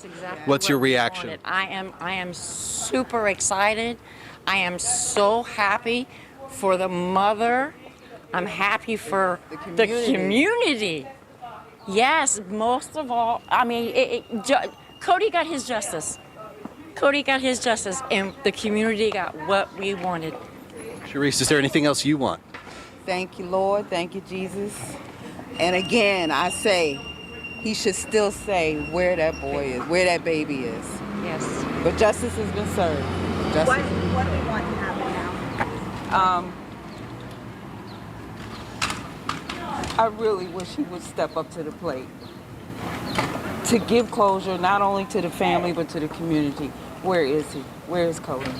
That's exactly What's your what we reaction? wanted. I am super excited. I am so happy for the mother. I'm happy for the community. Yes, most of all, I mean, Cody got his justice. Cody got his justice, and the community got what we wanted. Sharice, is there anything else you want? Thank you, Lord. Thank you, Jesus. And again, I say, he should still say where that boy is, where that baby is. Yes. But justice has been served. What do we want to happen now? I really wish he would step up to the plate to give closure not only to the family but to the community. Where is he? Where is Cody?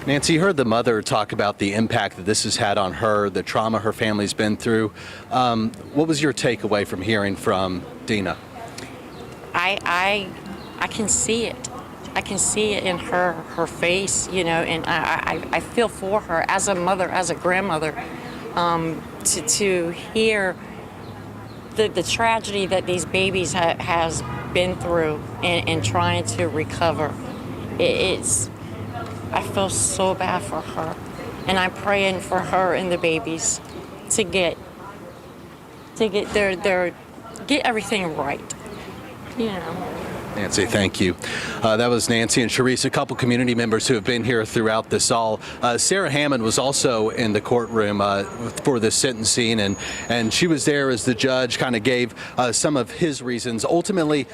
Nancy, you heard the mother talk about the impact that this has had on her, the trauma her family's been through. What was your takeaway from hearing from Dina? I can see it. I can see it in her face, you know, and I feel for her as a mother, as a grandmother, to hear the tragedy that these babies has been through and trying to recover. I feel so bad for her, and I'm praying for her and the babies to get everything right, you know. Nancy, thank you. That was Nancy and Sharice, a couple community members who have been here throughout this all. Sarah Hammond was also in the courtroom for the sentencing, and she was there as the judge kind of gave some of his reasons. Ultimately,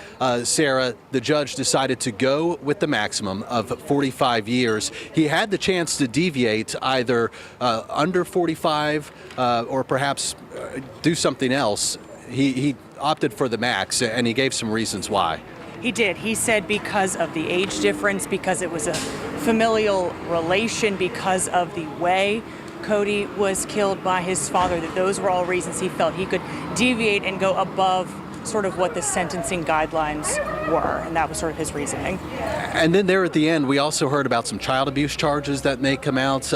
Sarah, the judge decided to go with the maximum of 45 years. He had the chance to deviate either under 45 or perhaps do something else. He opted for the max, and he gave some reasons why. He did. He said because of the age difference, because it was a familial relation, because of the way Cody was killed by his father, that those were all reasons he felt he could deviate and go above sort of what the sentencing guidelines were, and that was sort of his reasoning. And then there at the end, we also heard about some child abuse charges that may come out.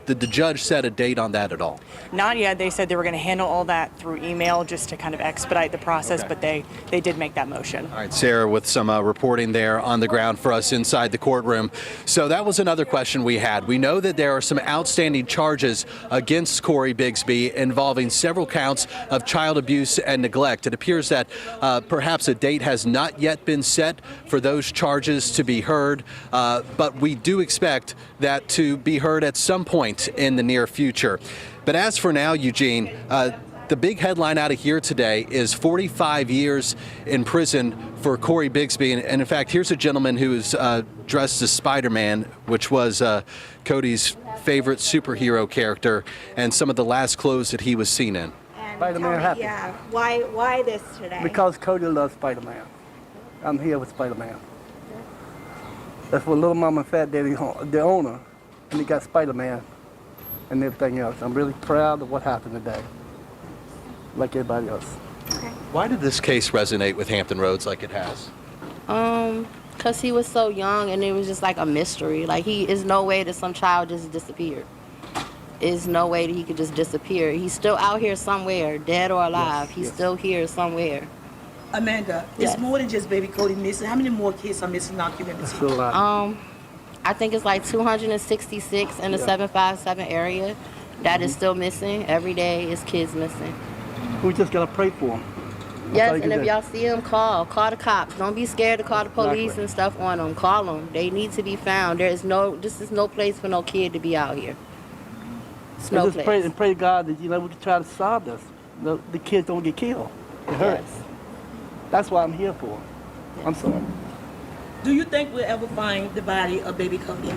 Did the judge set a date on that at all? Not yet. They said they were going to handle all that through email just to kind of expedite the process, but they did make that motion. All right, Sarah, with some reporting there on the ground for us inside the courtroom. So that was another question we had. We know that there are some outstanding charges against Cory Bigsby involving several counts of child abuse and neglect. It appears that perhaps a date has not yet been set for those charges to be heard, but we do expect that to be heard at some point in the near future. But as for now, Eugene, the big headline out of here today is 45 years in prison for Cory Bigsby. And in fact, here's a gentleman who is dressed as Spider-Man, which was Cody's favorite superhero character, and some of the last clothes that he was seen in. Spider-Man happy. Yeah. Why this today? Because Cody loves Spider-Man. I'm here with Spider-Man. That's what Little Mama and Fat Daddy, the owner, and he got Spider-Man and everything else. I'm really proud of what happened today, like everybody else. Okay. Why did this case resonate with Hampton Roads like it has? Because he was so young and it was just like a mystery. Like, is no way that some child just disappeared. Is no way that he could just disappear. He's still out here somewhere, dead or alive. He's still here somewhere. Amanda, it's more than just baby Cody missing. How many more kids are missing in our community? That's a lot. I think it's like 266 in the 757 area that is still missing. Every day is kids missing. We just gotta pray for them. Yes, and if y'all see them, call the cops. Don't be scared to call the police and stuff on them. Call them. They need to be found. This is no place for no kid to be out here. It's no just place. pray and pray God that we can try to solve this. The kids don't get killed. It hurts. Yes. That's what I'm here for. I'm sorry. Do you think we'll ever find the body of baby Cody?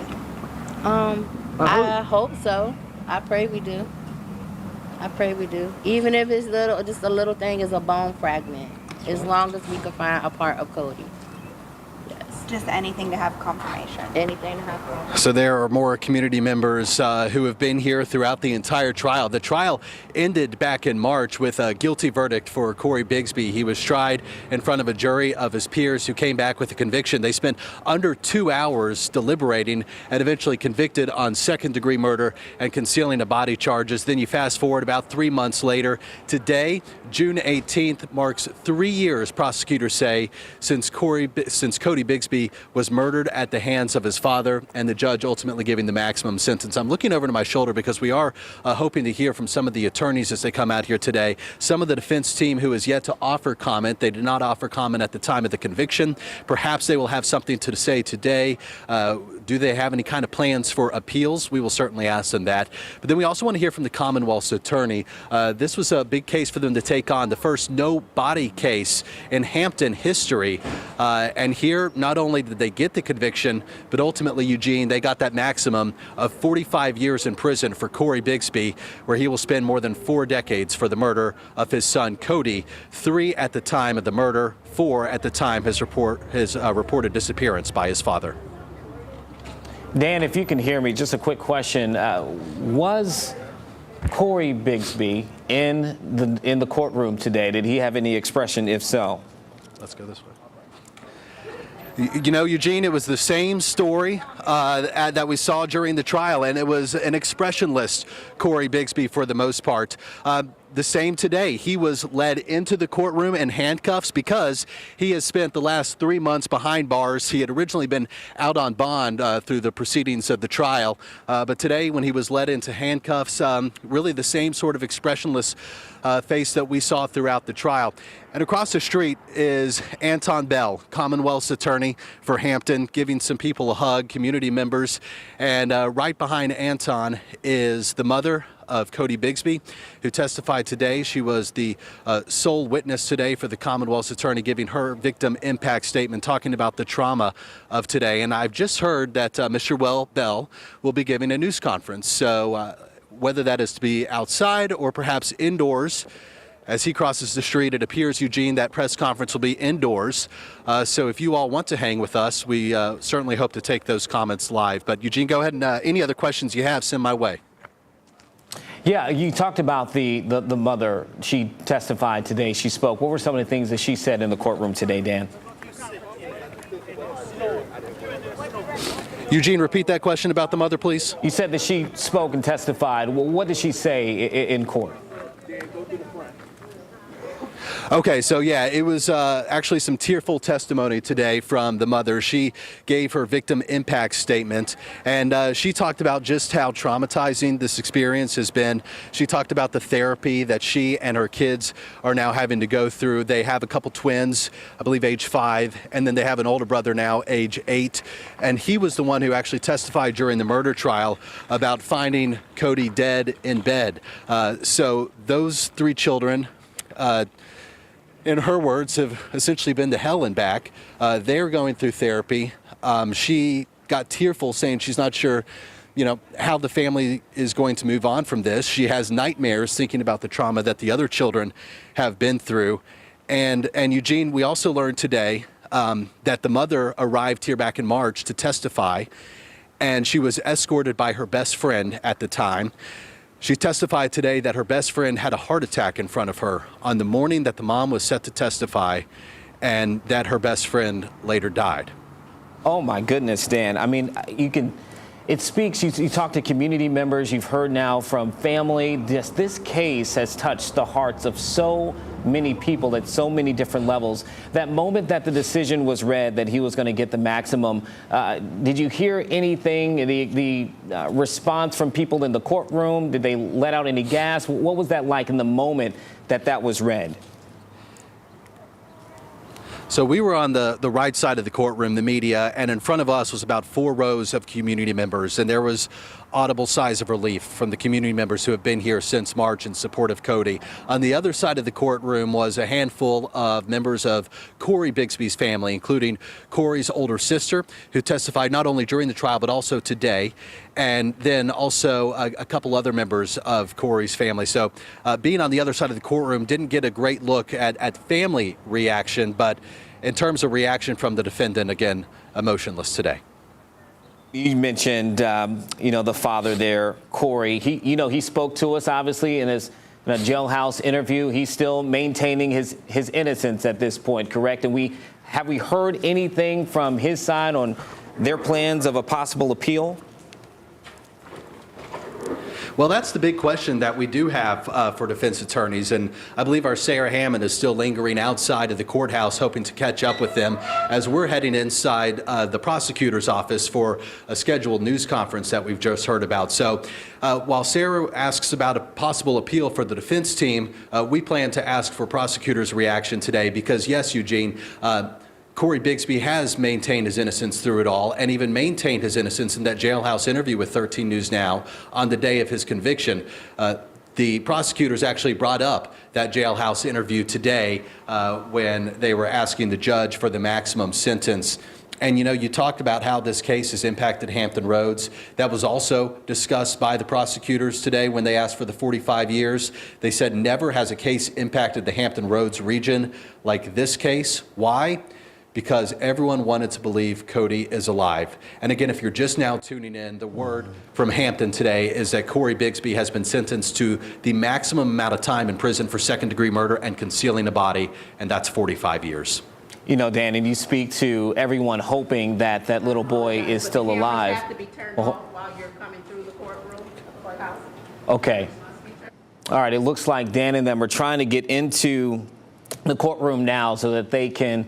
I hope so. I pray we do. I pray we do. Even if it's just a little thing is a bone fragment, as long as we can find a part of Cody. Yes. just anything to have confirmation. Anything to happen. So there are more community members who have been here throughout the entire trial. The trial ended back in March with a guilty verdict for Cory Bigsby. He was tried in front of a jury of his peers who came back with a conviction. They spent under 2 hours deliberating and eventually convicted on second-degree murder and concealing a body charges. Then you fast forward about 3 months later. Today, June 18th, marks 3 years, prosecutors say, since Codi Bigsby was murdered at the hands of his father, and the judge ultimately giving the maximum sentence. I'm looking over to my shoulder because we are hoping to hear from some of the attorneys as they come out here today. Some of the defense team who is yet to offer comment. They did not offer comment at the time of the conviction. Perhaps they will have something to say today. Do they have any kind of plans for appeals? We will certainly ask them that. But then we also want to hear from the Commonwealth's attorney. This was a big case for them to take on, the first no-body case in Hampton history. And here, not only did they get the conviction, but ultimately, Eugene, they got that maximum of 45 years in prison for Cory Bigsby, where he will spend more than 4 decades for the murder of his son, Codi. 3 at the time of the murder, 4 at the time his reported disappearance by his father. Dan, if you can hear me, just a quick question. Was Cory Bigsby in the courtroom today? Did he have any expression? If so, let's go this way. You know, Eugene, it was the same story that we saw during the trial, and it was an expressionless Cory Bigsby for the most part. The same today. He was led into the courtroom in handcuffs because he has spent the last 3 months behind bars. He had originally been out on bond through the proceedings of the trial. But today, when he was led into handcuffs, really the same sort of expressionless face that we saw throughout the trial. And across the street is Anton Bell, Commonwealth's attorney for Hampton, giving some people a hug, community members. And right behind Anton is the mother of Codi Bigsby, who testified today. She was the sole witness today for the Commonwealth's attorney, giving her victim impact statement, talking about the trauma of today. And I've just heard that Mr. Bell will be giving a news conference. So whether that is to be outside or perhaps indoors, as he crosses the street, it appears, Eugene, that press conference will be indoors. So if you all want to hang with us, we certainly hope to take those comments live. But Eugene, go ahead and any other questions you have, send my way. Yeah, you talked about the mother. She testified today. She spoke. What were some of the things that she said in the courtroom today, Dan? Eugene, repeat that question about the mother, please. You said that she spoke and testified. Well, what did she say in court? Okay, so yeah, it was actually some tearful testimony today from the mother. She gave her victim impact statement, and she talked about just how traumatizing this experience has been. She talked about the therapy that she and her kids are now having to go through. They have a couple twins, I believe age 5, and then they have an older brother now, age 8. And he was the one who actually testified during the murder trial about finding Codi dead in bed. So those 3 children, in her words, have essentially been to hell and back. They're going through therapy. She got tearful, saying she's not sure, how the family is going to move on from this. She has nightmares thinking about the trauma that the other children have been through. And Eugene, we also learned today that the mother arrived here back in March to testify, and she was escorted by her best friend at the time. She testified today that her best friend had a heart attack in front of her on the morning that the mom was set to testify, and that her best friend later died. Oh my goodness, Dan. I mean, it speaks, you talk to community members, you've heard now from family. This case has touched the hearts of so many people at so many different levels. That moment that the decision was read that he was going to get the maximum, did you hear anything, the response from people in the courtroom? Did they let out any gas? What was that like in the moment that was read? So we were on the right side of the courtroom, the media, and in front of us was about 4 rows of community members, and there was audible sighs of relief from the community members who have been here since March in support of Codi. On the other side of the courtroom was a handful of members of Cory Bigsby's family, including Cory's older sister, who testified not only during the trial but also today, and then also a couple other members of Cory's family. So being on the other side of the courtroom didn't get a great look at family reaction, but in terms of reaction from the defendant, again, emotionless today. You mentioned, the father there, Cory. He spoke to us, obviously, in a jailhouse interview. He's still maintaining his innocence at this point, correct? And have we heard anything from his side on their plans of a possible appeal? Well, that's the big question that we do have for defense attorneys, and I believe our Sarah Hammond is still lingering outside of the courthouse hoping to catch up with them as we're heading inside the prosecutor's office for a scheduled news conference that we've just heard about. So while Sarah asks about a possible appeal for the defense team, we plan to ask for prosecutors' reaction today because, yes, Eugene, Cory Bigsby has maintained his innocence through it all and even maintained his innocence in that jailhouse interview with 13 News Now on the day of his conviction. The prosecutors actually brought up that jailhouse interview today when they were asking the judge for the maximum sentence. And, you talked about how this case has impacted Hampton roads. That was also discussed by the prosecutors today when they asked for the 45 years. They said never has a case impacted the Hampton roads region like this case. Why? Because everyone wanted to believe Codi is alive. And again, if you're just now tuning in, the word from Hampton today is that Cory Bigsby has been sentenced to the maximum amount of time in prison for second-degree murder and concealing a body, and that's 45 years. Dan, and you speak to everyone hoping that that little boy is still alive. Have to be turned off while you're coming through the courthouse. Okay. All right, it looks like Dan and them are trying to get into the courtroom now so that they can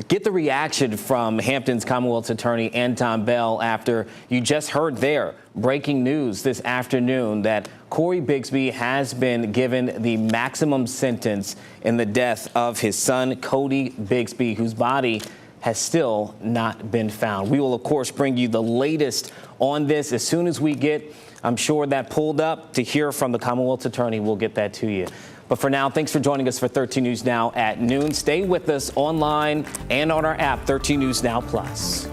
get the reaction from Hampton's Commonwealth's attorney, Anton Bell, after you just heard there breaking news this afternoon that Cory Bigsby has been given the maximum sentence in the death of his son, Codi Bigsby, whose body has still not been found. We will, of course, bring you the latest on this as soon as we get, I'm sure, that pulled up to hear from the Commonwealth's attorney. We'll get that to you. But for now, thanks for joining us for 13 News Now at noon. Stay with us online and on our app, 13 News Now Plus.